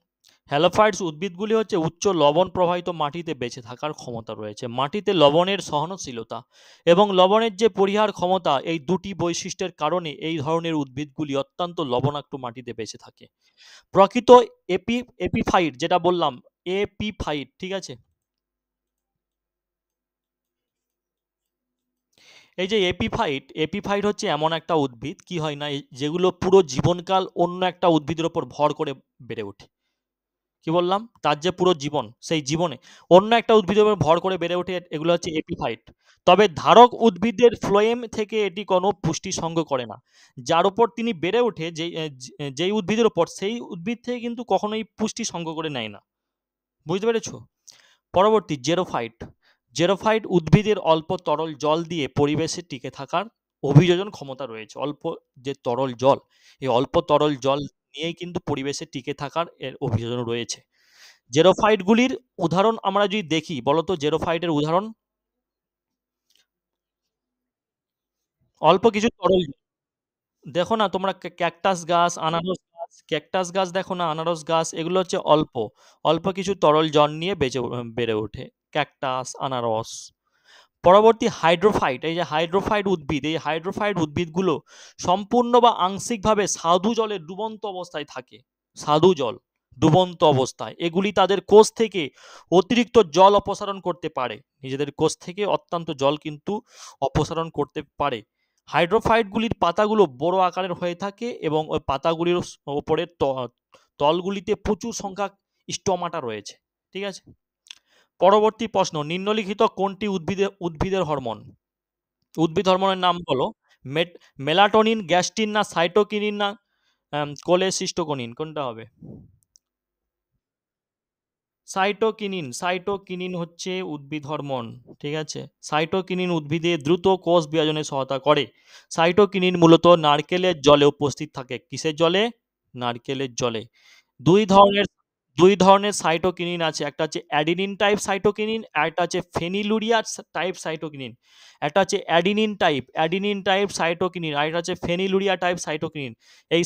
হ্যালোফাইটস উদ্ভিদগুলি হচ্ছে উচ্চ লবণ প্রবাহিত মাটিতে বেঁচে থাকার ক্ষমতা রয়েছে। মাটিতে লবণের সহনশীলতা এবং লবণের যে পরিহার ক্ষমতা, এই দুটি বৈশিষ্ট্যের কারণে এই ধরনের উদ্ভিদগুলি অত্যন্ত লবণাক্ত মাটিতে বেঁচে থাকে। প্রকৃত এপিফাইট যেটা বললাম, এপিফাইট, ঠিক আছে। এই যে এপিফাইট হচ্ছে এমন একটা উদ্ভিদ কি হয় না, যেগুলো পুরো জীবনকাল অন্য একটা উদ্ভিদের ওপর ভর করে বেড়ে ওঠে। কি বললাম? তার যে পুরো জীবন, সেই জীবনে অন্য একটা উদ্ভিদের উপর ভর করে বেড়ে ওঠে, এগুলো হচ্ছে এপিফাইট। তবে ধারক উদ্ভিদের ফ্লোয়েম থেকে এটি কোনো পুষ্টি সংগ্রহ করে না। যার উপর তিনি বেড়ে ওঠে, যেই উদ্ভিদের উপর, সেই উদ্ভিদ থেকে কিন্তু কখনোই পুষ্টি সংগ্রহ করে নেয় না। বুঝতে পেরেছো? পরবর্তী, জেরোফাইট উদ্ভিদের অল্প তরল জল দিয়ে পরিবেশে টিকে থাকার অভিযোজন ক্ষমতা রয়েছে। অল্প যে তরল জল, এই অল্প তরল জল নিয়েই কিন্তু পরিবেশে টিকে থাকার এর অভিযোজন রয়েছে। জেরোফাইটগুলির উদাহরণ আমরা যদি দেখি, বলতো জেরোফাইটের উদাহরণ? অল্প কিছু তরল, দেখো না তোমরা ক্যাকটাস গাছ দেখো না, আনারস গাছ, এগুলো হচ্ছে অল্প অল্প কিছু তরল জল নিয়ে বেড়ে ওঠে। ক্যাকটাস, আনারস। পরবর্তী, এই হাইড্রোফাইট উদ্ভিদগুলো সম্পূর্ণ বা আংশিকভাবে স্বাদু জলে ডুবন্ত অবস্থায় থাকে। স্বাদু জল, ডুবন্ত অবস্থায় এগুলি তাদের কোষ থেকে অতিরিক্ত জল অপসারণ করতে পারে। নিজেদের কোষ থেকে অত্যন্ত জল কিন্তু অপসারণ করতে পারে হাইড্রোফাইটগুলির পাতাগুলো বড় আকারের হয়ে থাকে এবং ওই পাতাগুলির ওপরের তলগুলিতে প্রচুর সংখ্যক স্টোমাটা রয়েছে। ঠিক আছে? পরবর্তী প্রশ্ন, নিম্নলিখিত কোনটি উদ্ভিদের হরমোন? উদ্ভিদ হরমোনের নাম বলো। মেলাটোনিন, গ্যাস্ট্রিন না সাইটোকিনিন না কোলেসিস্টোকিনিন, কোনটা হবে? সাইটোকিনিন হচ্ছে উদ্ভিদ হরমোন। ঠিক আছে? সাইটোকিনিন উদ্ভিদে দ্রুত কোষ বিভাজনে সহায়তা করে। সাইটোকিনিন মূলত নারকেলের জলে উপস্থিত থাকে। কিসের জলে? নারকেলের জলে। দুই ধরনের দুই ধরনের সাইটোকিনিন আছে। একটা হচ্ছে অ্যাডিনিন টাইপ সাইটোকিনিন, আর একটা হচ্ছে ফেনিলুরিয়া টাইপ সাইটোকিনিন। একটা হচ্ছে অ্যাডিনিন টাইপ সাইটোকিনিন, আর একটা হচ্ছে ফেনিলুরিয়া টাইপ সাইটোকিনিন। এই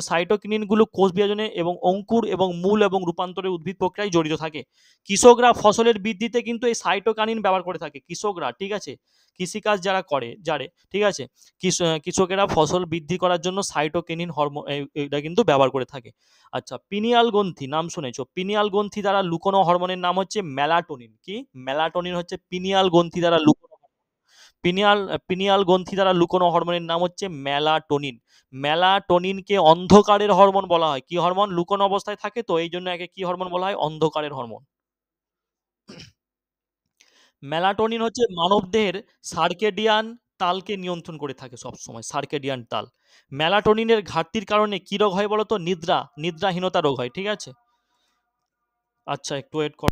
সাইটোকিনিনগুলো কোষ বিভাজনে এবং অঙ্কুর এবং মূল এবং রূপান্তরে উদ্ভিদ প্রক্রিয়ায় জড়িত থাকে। কৃষকরা ফসলের বৃদ্ধিতে কিন্তু এই সাইটোকিনিন ব্যবহার করে থাকে। কৃষকরা, ঠিক আছে? কৃষিকাজ যারা করে, ঠিক আছে? কৃষকেরা ফসল বৃদ্ধি করার জন্য সাইটোকিনিন হরমোন এটা কিন্তু ব্যবহার করে থাকে। আচ্ছা, পিনিয়াল গ্রন্থি নাম শুনেছো? পিনিয়াল গ্রন্থি দ্বারা লুকোনো হরমোনের নাম হচ্ছে মেলাটোনিন। কি? মেলাটোনিন হচ্ছে পিনিয়াল গ্রন্থি দ্বারা লুকোনো। পিনিয়াল পিনিয়াল গ্রন্থি দ্বারা লুকোনো হরমোনের নাম হচ্ছে মেলাটোনিন। মেলাটোনিনকে অন্ধকারের হরমোন বলা হয়। কি হরমোন? লুকোনো অবস্থায় থাকে, তো এই জন্য একে কি হরমোন বলা হয়? অন্ধকারের হরমোন। মেলাটোনিন হচ্ছে মানবদেহের সার্কেডিয়ান তালকে নিয়ন্ত্রণ করে থাকে সবসময়, সার্কেডিয়ান তাল। মেলাটোনিনের ঘাটতির কারণে কি রোগ হয় বলতো? নিদ্রাহীনতা রোগ হয়। ঠিক আছে? আচ্ছা, একটু ওয়েট কর।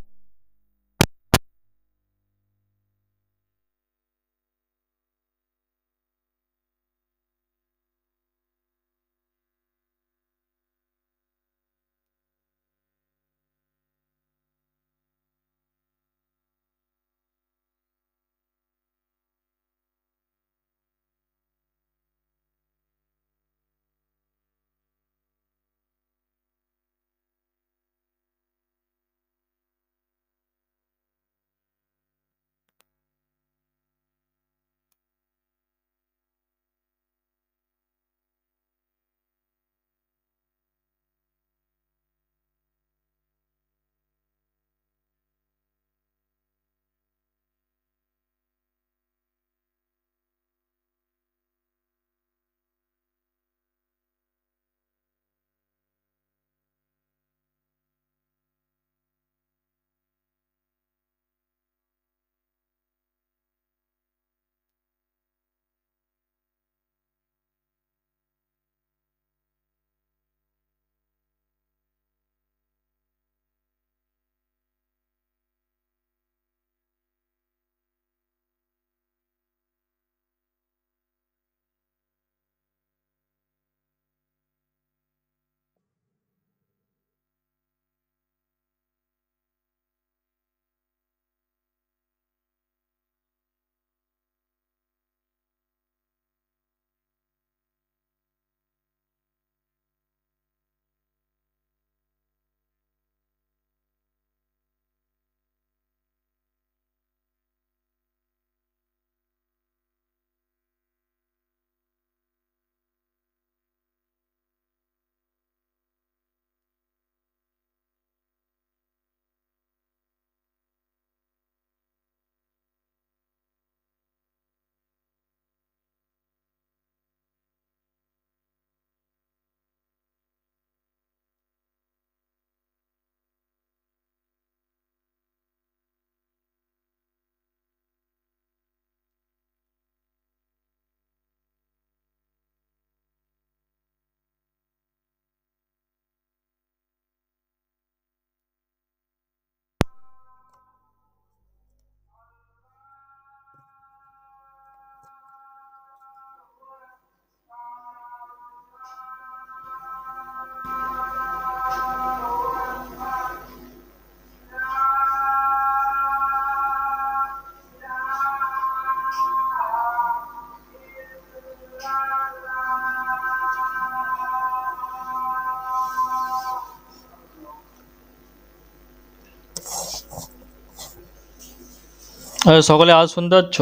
সকলে আজ শুনতে পাচ্ছ?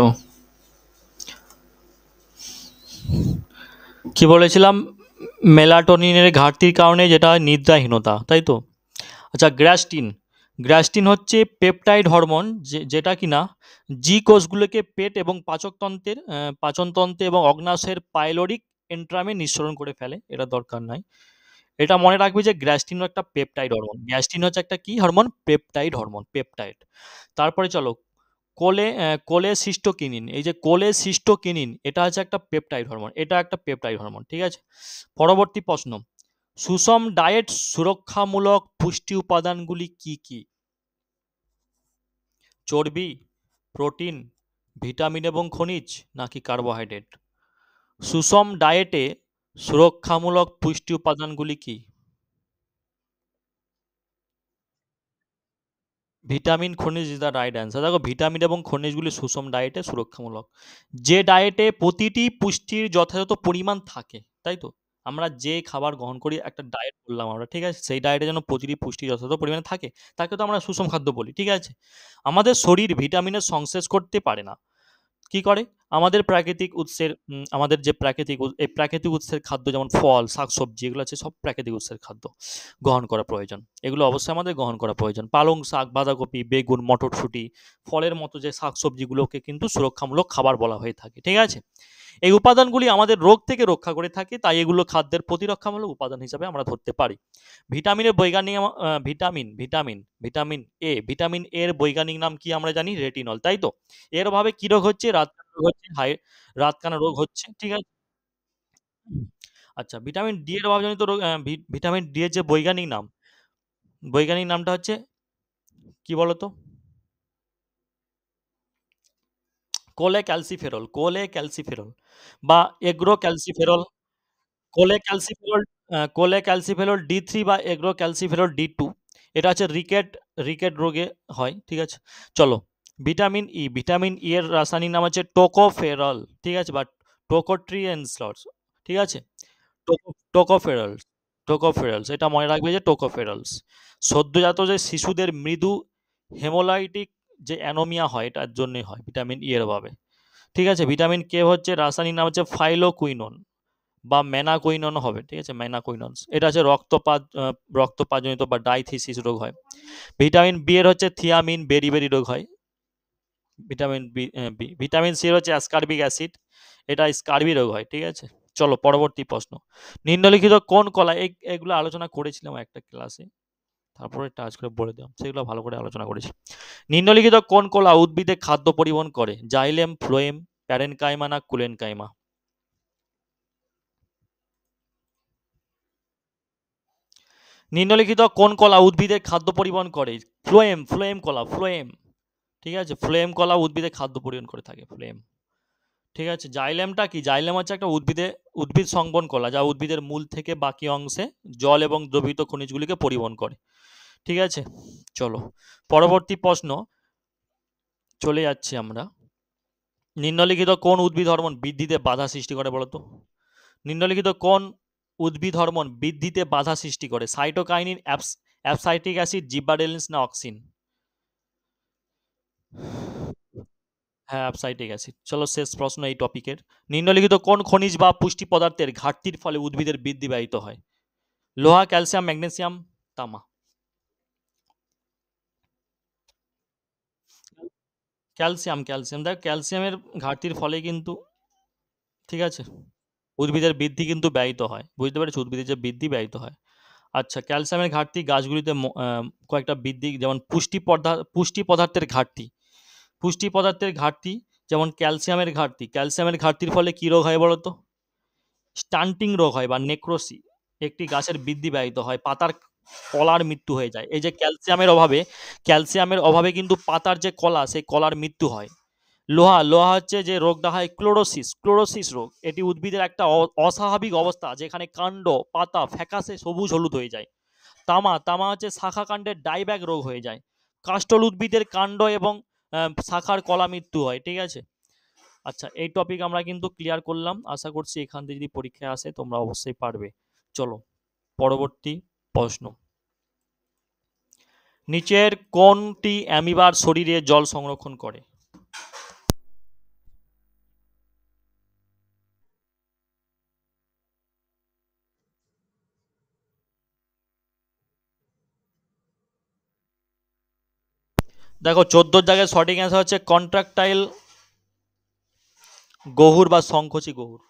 কি বলেছিলাম? মেলাটোনিনের ঘাটতির কারণে যেটা হয় নিদ্রাহীনতা, তাই তো? আচ্ছা, গ্যাস্ট্রিন। গ্রাস্টিন হচ্ছে পেপটাইড হরমোন যেটা কিনা কোষগুলোকে পেট এবং পাচনতন্ত্রে এবং অগ্ন্যাশয়ের পাইলোরিক এন্ট্রামে নিঃসরণ করে ফেলে। এটা দরকার নাই। এটা মনে রাখবি যে গ্রাস্টিনও একটা পেপটাইড হরমোন। গ্রাস্টিন হচ্ছে একটা কি হরমোন? Peptide hormone, peptide. তারপরে চলো কোলেসিস্টোকিনিন। এই যে কোলেসিস্টোকিনিন এটা হচ্ছে একটা পেপটাইড হরমোন। এটা একটা পেপটাইড হরমোন। ঠিক আছে? পরবর্তী প্রশ্ন। সুষম ডায়েট সুরক্ষামূলক পুষ্টি উপাদানগুলি কি, কি? চর্বি, প্রোটিন, ভিটামিন এবং খনিজ নাকি কার্বোহাইড্রেট? সুষম ডায়েটে সুরক্ষামূলক পুষ্টি উপাদানগুলি কি? ভিটামিন, খনিজ ইজ দ্য রাইট অ্যান্সার। দেখো ভিটামিন এবং খনিজগুলি সুষম ডায়েটে সুরক্ষামূলক। যে ডায়েটে প্রতিটি পুষ্টির যথাযথ পরিমাণ থাকে, তাই তো? আমরা যে খাবার গ্রহণ করি একটা ডায়েট করলাম আমরা, ঠিক আছে? সেই ডায়েটে যেন প্রতিটি পুষ্টি যথাযথ পরিমাণে থাকে, তাকে তো আমরা সুষম খাদ্য বলি, ঠিক আছে? আমাদের শরীর ভিটামিনের সংশ্লেষ করতে পারে না। কি করে? আমাদের যে প্রাকৃতিক উৎসের খাদ্য যেমন ফল, শাকসবজি এগুলো আছে সব প্রাকৃতিক উৎসের খাদ্য। গ্রহণ করা প্রয়োজন। এগুলো অবশ্যই আমাদের গ্রহণ করা প্রয়োজন। পালং শাক, বাঁধাকপি, বেগুন, মটরশুঁটি, ফলের মতো যে শাকসবজিগুলোকে কিন্তু সুরক্ষামূলক খাবার বলা হয়ে থাকে। ঠিক আছে? এই উপাদানগুলি আমাদের রোগ থেকে রক্ষা করে থাকে, তাই এগুলো খাদ্যের প্রতিরক্ষামূলক উপাদান হিসাবে আমরা ধরতে পারি। ভিটামিনের বৈজ্ঞানিক ভিটামিন এর বৈজ্ঞানিক নাম কি আমরা জানি? রেটিনল, তাই তো? এর অভাবে কি রোগ হচ্ছে? রাতকানা রোগ হচ্ছে। ঠিক আছে? আচ্ছা, ভিটামিন ডি এর অভাবজনিত রোগ, ভিটামিন ডি এর যে বৈজ্ঞানিক নামটা হচ্ছে কি বলতো? কোলেক্যালসিফেরল বা এগ্রোক্যালসিফেরল। কোলেক্যালসিফেরল কোলেক্যালসিফেরল ডি3 বা এগ্রোক্যালসিফেরল ডি2। এটা হচ্ছে রিকেট রোগে হয়। ঠিক আছে? চলো, ভিটামিন ই এর রাসায়নিক নাম হচ্ছে টোকোফেরল। ঠিক আছে? বা টোকোট্রিয়েন্টস। ঠিক আছে? টোকোফেরলস। টোকোফেরলস এটা মনে রাখবে যে টোকোফেরলস। সদ্যজাত যে শিশুদের মৃদু হেমোলাইটিক যে অ্যানোমিয়া হয় এটার জন্যই হয় ভিটামিন ই এর অভাবে। ঠিক আছে? ভিটামিন কে হচ্ছে রাসায়নিক নাম হচ্ছে ফাইলোকুইনোন বা ম্যানাকুইনন হবে। ঠিক আছে? ম্যানাকুইননস। এটা হচ্ছে রক্তপাতজনিত বা ডাইথিসিস রোগ হয়। ভিটামিন বি এর হচ্ছে থিয়ামিন বেরি রোগ হয়। ভিটামিন সি এর হচ্ছে অ্যাসকার্বিক অ্যাসিড। এটা স্কার্বি রোগ হয়। ঠিক আছে? চলো পরবর্তী প্রশ্ন। নিম্নলিখিত কোন কলা এগুলো আলোচনা করেছিলাম একটা ক্লাসে। তারপরে টাচ করে বলে দিলাম। সেগুলো ভালো করে আলোচনা করেছি। নিম্নলিখিত কোন কলা উদ্ভিদে খাদ্য পরিবহন করে? জাইলেম, ফ্লোয়েম, প্যারেনকাইমা না কুলেনকাইমা? নিম্নলিখিত কোন কলা উদ্ভিদের খাদ্য পরিবহন করে? ফ্লোয়েম। ঠিক আছে? ফ্লোয়েম কলা উদ্ভিদে খাদ্য পরিবহন করে থাকে। ফ্লোয়েম। ঠিক আছে? জাইলেমটা কি? জাইলেম হচ্ছে একটা উদ্ভিদ সংবহন কলা যা উদ্ভিদের মূল থেকে বাকি অংশে জল এবং দ্রবীভূত খনিজগুলিকে পরিবহন করে। ঠিক আছে? চলো পরবর্তী প্রশ্ন চলে যাচ্ছি আমরা। নিম্নলিখিত কোন উদ্ভিদ হরমোন বৃদ্ধিতে বাধা সৃষ্টি করে বলতো? নিম্নলিখিত কোন উদ্ভিদ হরমোন বৃদ্ধিতে বাধা সৃষ্টি করে? সাইটোকাইনিন, অ্যাবসাইটিক অ্যাসিড, জিব্বারেলিনস না অক্সিন? হ্যাঁ, অ্যাবসাইটিক অ্যাসিড। চলো শেষ প্রশ্ন এই টপিকের। নিম্নলিখিত কোন খনিজ বা পুষ্টি পদার্থের ঘাটতির ফলে উদ্ভিদের বৃদ্ধি ব্যাহত হয়? লোহা, ক্যালসিয়াম, ম্যাগনেসিয়াম, তামা? ক্যালসিয়াম। দেখ ক্যালসিয়ামের ঘাটতির ফলে কিন্তু, ঠিক আছে, উদ্ভিদের বৃদ্ধি কিন্তু ব্যাহত হয়। বুঝতে পেরেছো? উদ্ভিদের যে বৃদ্ধি ব্যাহত হয়। আচ্ছা, ক্যালসিয়ামের ঘাটতি গাছগুলিতে কয়েকটা বৃদ্ধি যেমন পুষ্টি পদার্থের ঘাটতি। পুষ্টি পদার্থের ঘাটতি যেমন ক্যালসিয়ামের ঘাটতির ফলে কি রোগ হয় বলতো? স্টান্টিং রোগ হয় বা নেক্রোসি। একটি গাছের বৃদ্ধি ব্যাহত হয়। পাতার কলার মৃত্যু হয়ে যায়। এই যে ক্যালসিয়ামের অভাবে কিন্তু পাতার যে কলা সেই কলার মৃত্যু হয়। লোহা হচ্ছে যে রোগটা হয় ক্লোরোসিস রোগ। এটি উদ্ভিদের একটা অস্বাভাবিক অবস্থা যেখানে কাণ্ড, পাতা ফ্যাকাসে সবুজ হলুদ হয়ে যায়। তামা হচ্ছে শাখা কাণ্ডের ডাইব্যাক রোগ হয়ে যায়। কাস্টল উদ্ভিদের কাণ্ড এবং শাখার কলা মৃত্যু হয়। ঠিক আছে? আচ্ছা, এই টপিক আমরা কিন্তু ক্লিয়ার করলাম। আশা করছি এখান থেকে যদি পরীক্ষায় আসে তোমরা অবশ্যই পারবে। চলো পরবর্তী প্রশ্ন। নিচের কোনটি অ্যামিবার শরীরে জল সংরক্ষণ করে? দেখো 14 জায়গায় সঠিক অ্যান্সার হচ্ছে কন্ট্রাক্টাইল গহুর বা সংকোচী গহুর।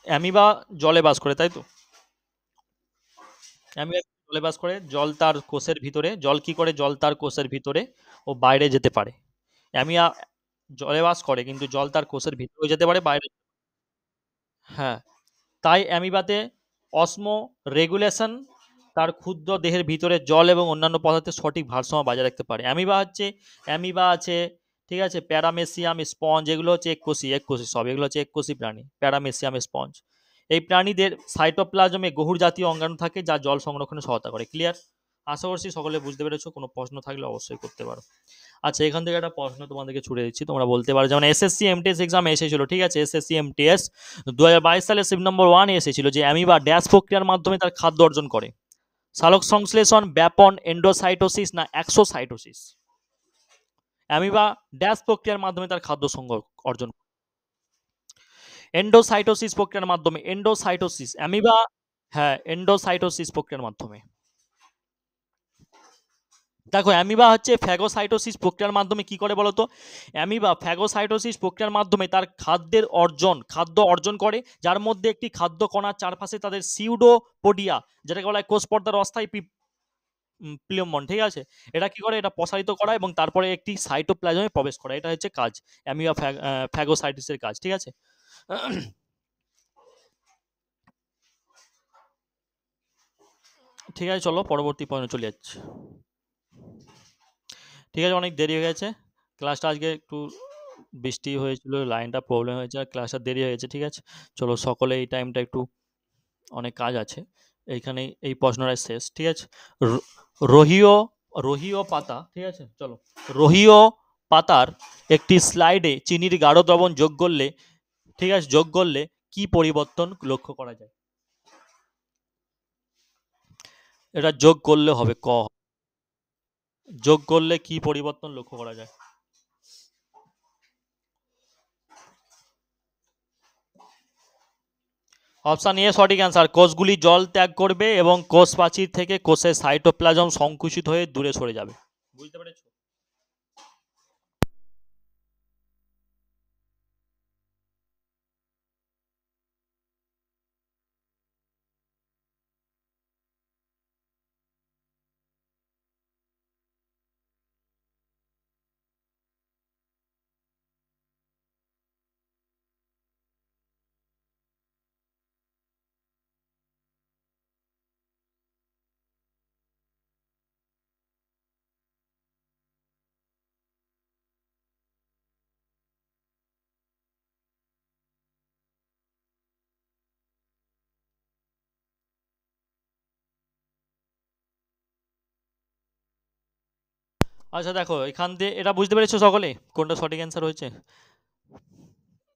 অ্যামিবা জলে বাস করে, তাই তো? অ্যামিবা জলে বাস করে, জল তার কোষের ভিতরে, জল কি করে, জল তার কোষের ভিতরে ও বাইরে যেতে পারে। অ্যামিয়া জলে বাস করে কিন্তু জল তার কোষের ভিতরেও যেতে পারে, বাইরে। হ্যাঁ, তাই অ্যামিবাতে অসমো রেগুলেশন তার ক্ষুদ্র দেহের ভিতরে জল এবং অন্যান্য পদার্থের সঠিক ভারসাম্য বজায় রাখতে পারে। অ্যামিবা আছে, ঠিক আছে, প্যারামেসিয়াম স্পঞ্জ, এগুলো হচ্ছে এককোষী সব, এগুলো হচ্ছে এককোষী প্রাণী, প্যারামেসিয়াম স্পঞ্জ। এই প্রাণীদের সাইটোপ্লাজমে গহুর জাতীয় অঙ্গাণু থাকে যা জল সংরক্ষণে সহায়তা করে। ক্লিয়ার? আশা করছি সকলে বুঝতে পেরেছো। কোনো প্রশ্ন থাকলে অবশ্যই করতে পারো। আচ্ছা, এখান থেকে একটা প্রশ্ন তোমাদেরকে ছুড়ে দিচ্ছি, তোমরা বলতে পারো। যেমন এসএসসি এমটিএস এক্সাম এসেছিল, ঠিক আছে, এসএসসি এমটিএস 2022 সালে সিপ নম্বর 1 এসেছিল যে অ্যামিবা ড্যাশ প্রক্রিয়ার মাধ্যমে তার খাদ্য অর্জন করে। সালোক সংশ্লেষণ, ব্যাপন, এন্ডোসাইটোসিস না এক্সোসাইটোসিস? অ্যামিবা ড্যাশ প্রক্রিয়ার মাধ্যমে তার খাদ্য অর্জন করে। এন্ডোসাইটোসিস প্রক্রিয়ার মাধ্যমে, এন্ডোসাইটোসিস অ্যামিবা, হ্যাঁ, এন্ডোসাইটোসিস প্রক্রিয়ার মাধ্যমে। দেখো, অ্যামিবা হচ্ছে ফ্যাগোসাইটোসিস প্রক্রিয়ার মাধ্যমে কি করে বলতো? অ্যামিবা ফ্যাগোসাইটোসিস প্রক্রিয়ার মাধ্যমে তার খাদ্য অর্জন করে, যার মধ্যে একটি খাদ্য কণার চারপাশে তাদের সিউডোপোডিয়া, যেটাকে বলা হয় কোষ পর্দার অস্থায়ী প্লিয়মন, ঠিক আছে, এটা কি করে, এটা প্রসারিত করা এবং তারপরে একটি সাইটোপ্লাজমে প্রবেশ করা, এটা হচ্ছে কাজ, অ্যামিবা ফ্যাগোসাইটোসিসের কাজ, ঠিক আছে। ঠিক আছে, চলো পরবর্তী পয়েন্টে চলে যাচ্ছি। ঠিক আছে, অনেক দেরি হয়ে গেছে। ক্লাসটা আজকে একটু বৃষ্টি হয়েছিল, লাইনটা প্রবলেম হয়েছে, আর ক্লাসটা দেরি হয়ে গেছে, ঠিক আছে। চলো সকলে এই টাইমটা একটু, অনেক কাজ আছে এইখানে, এই প্রশ্নটাই শেষ, ঠিক আছে। র- রোহিও রোহিও পাতা, ঠিক আছে, চলো। রোহিও পাতার একটি স্লাইডে চিনির গাঢ় দ্রবণ যোগ করলে, ঠিক আছে, যোগ করলে কি পরিবর্তন লক্ষ্য করা যায়? এটা যোগ করলে হবে যোগ করলে কি পরিবর্তন লক্ষ্য করা যায়? অপশন এ সঠিক অ্যান্সার, কোষগুলি জল ত্যাগ করবে এবং কোষ প্রাচীর থেকে কোষের সাইটোপ্লাজম সংকুচিত হয়ে দূরে সরে যাবে। বুঝতে পেরেছো? আচ্ছা, দেখো এখান দিয়ে এটা বুঝতে পেরেছো সকলে কোনটা সঠিক অ্যান্সার হয়েছে?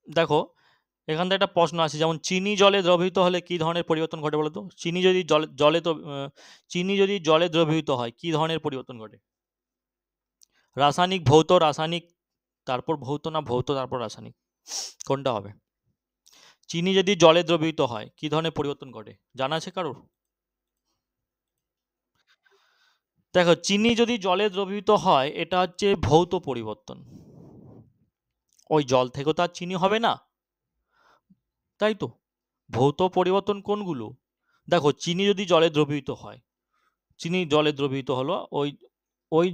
দেখো, এখান থেকে একটা প্রশ্ন আছে, যেমন চিনি জলে দ্রবীভূত হলে কি ধরনের পরিবর্তন ঘটে বলো তো? চিনি যদি জলে দ্রবীভূত হয় কি ধরনের পরিবর্তন ঘটে? রাসায়নিক, ভৌত, রাসায়নিক তারপর ভৌত, না ভৌত তারপর রাসায়নিক, কোনটা হবে? চিনি যদি জলে দ্রবীভূত হয় কি ধরনের পরিবর্তন ঘটে, জানা আছে কারোর? দেখো, চিনি যদি জলে দ্রবীভূত হয় এটা হচ্ছে ভৌত পরিবর্তন, ওই জল থেকে তো আর চিনি হবে না, তাই তো? ভৌত পরিবর্তন কোনগুলো? দেখো, চিনি যদি জলে দ্রবীভূত হয়, চিনি জলে দ্রবীভূত হলো, ওই ওই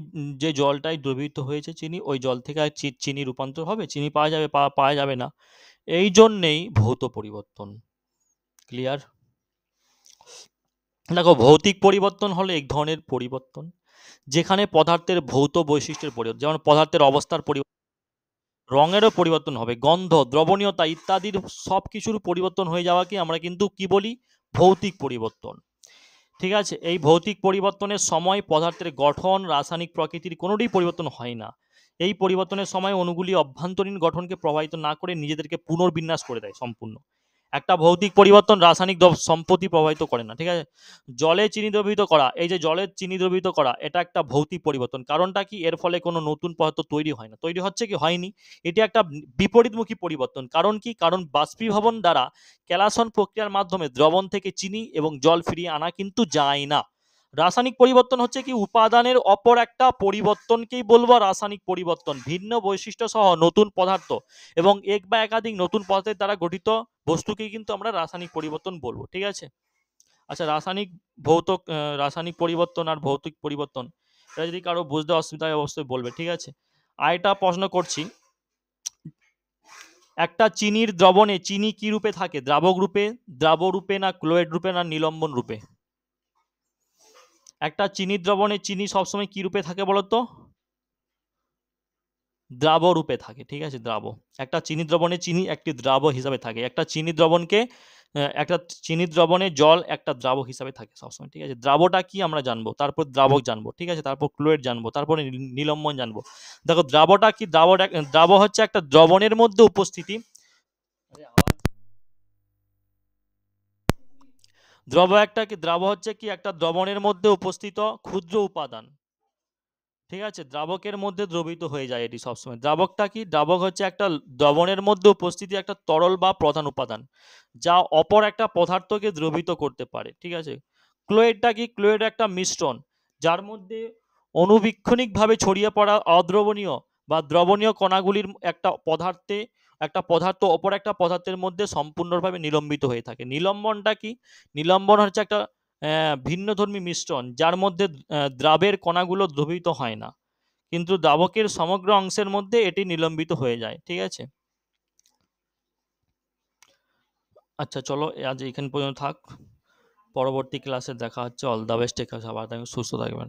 যে জলটাই দ্রবীভূত হয়েছে চিনি, ওই জল থেকে আর চিনি রূপান্তর হবে, চিনি পাওয়া যাবে, পাওয়া যাবে না, এই জন্যেই ভৌত পরিবর্তন। ক্লিয়ার? দেখো, ভৌতিক পরিবর্তন হলো এক ধরনের পরিবর্তন যেখানে পদার্থের ভৌত বৈশিষ্ট্যের পরিবর্তন, যেমন পদার্থের অবস্থার পরিবর্তন, রঙেরও পরিবর্তন হবে, গন্ধ, দ্রবণীয়তা ইত্যাদির সব কিছুর পরিবর্তন হয়ে যাওয়াকে আমরা কিন্তু কি বলি? ভৌতিক পরিবর্তন। ঠিক আছে, এই ভৌতিক পরিবর্তনের সময় পদার্থের গঠন, রাসায়নিক প্রকৃতির কোনোটিই পরিবর্তন হয় না। এই পরিবর্তনের সময় অণুগুলি অভ্যন্তরীণ গঠনকে প্রভাবিত না করে নিজেদেরকে পুনর্বিন্যাস করে দেয় সম্পূর্ণ। একটা ভৌতিক পরিবর্তন রাসায়নিক সম্পত্তি প্রভাবিত করে না, ঠিক আছে। জলে চিনি দ্রবীভূত করা, এই যে জলের চিনি দ্রবীভূত করা, এটা একটা ভৌতিক পরিবর্তন। কারণটা কি? এর ফলে কোনো নতুন পদার্থ তৈরি হয় না, তৈরি হচ্ছে কি হয়নি, এটি একটা বিপরীতমুখী পরিবর্তন। কারণ কি? কারণ বাষ্পীভবন দ্বারা ক্যালাসন প্রক্রিয়ার মাধ্যমে দ্রবণ থেকে চিনি এবং জল ফিরিয়ে আনা কিন্তু যায় না, রাসায়নিক পরিবর্তন হচ্ছে কি উপাদানের অপর একটা পরিবর্তনকেই বলবো রাসায়নিক পরিবর্তন। ভিন্ন বৈশিষ্ট্য সহ নতুন পদার্থ এবং এক বা একাধিক নতুন পদার্থের দ্বারা গঠিত বস্তুকেই কিন্তু আমরা রাসায়নিক পরিবর্তন বলবো। ঠিক আছে? আচ্ছা, রাসায়নিক পরিবর্তন আর ভৌতিক পরিবর্তন, এটা যদি কারো বুঝতে অসুবিধা হয় অবশ্যই বলবে। ঠিক আছে? আরেকটা প্রশ্ন করছি, একটা চিনির দ্রবণে চিনি কি রূপে থাকে? দ্রাবক রূপে, দ্রাব রূপে, না ক্লোয়েড রূপে, না নিলম্বন রূপে? একটা চিনির দ্রবণে চিনি সবসময় কি রূপে থাকে বলতো? দ্রাব রূপে থাকে। ঠিক আছে? দ্রাব। একটা চিনি দ্রবণে চিনি একটি দ্রাব হিসাবে থাকে। একটা চিনি দ্রবণে জল একটা দ্রাবক হিসাবে থাকে সবসময়। ঠিক আছে? দ্রাবটা কি আমরা জানবো, তারপর দ্রাবক জানবো। ঠিক আছে? তারপর ক্লোয়েড জানবো, তারপরে নিলম্বন জানবো। দেখো দ্রাবটা কি, দ্রাব হচ্ছে একটা দ্রবণের মধ্যে উপস্থিতি। দ্রাব হচ্ছে কি একটা দ্রবণের মধ্যে উপস্থিত ক্ষুদ্র উপাদান। ঠিক আছে? দ্রাবকের মধ্যে দ্রবীভূত হয়ে যায় এটি সবসময়। দ্রাবকটা কি? দ্রাবক হচ্ছে একটা দ্রবণের মধ্যে উপস্থিতি একটা তরল বা প্রধান উপাদান, যা অপর একটা পদার্থকে দ্রবীভূত করতে পারে। ঠিক আছে? ক্লোয়েডটা কি? ক্লোয়েড একটা মিশ্রণ, যার মধ্যে অণুবীক্ষণিকভাবে ছড়িয়ে পড়া অদ্রবণীয় বা দ্রবণীয় কণাগুলির একটা পদার্থ অপর একটা পদার্থের মধ্যে সম্পূর্ণভাবে নিলম্বিত হয়ে থাকে। নিলম্বনটা কি? নিলম্বন হচ্ছে একটা ভিন্নধর্মী মিশ্রণ, যার মধ্যে দ্রাবের কণাগুলো দ্রবীভূত হয় না, কিন্তু দ্রাবকের সমগ্র অংশের মধ্যে এটি নিলম্বিত হয়ে যায়। ঠিক আছে? আচ্ছা চলো আজ এখান পর্যন্ত থাক। পরবর্তী ক্লাসে দেখা হচ্ছে। All the best. সুস্থ থাকবেন।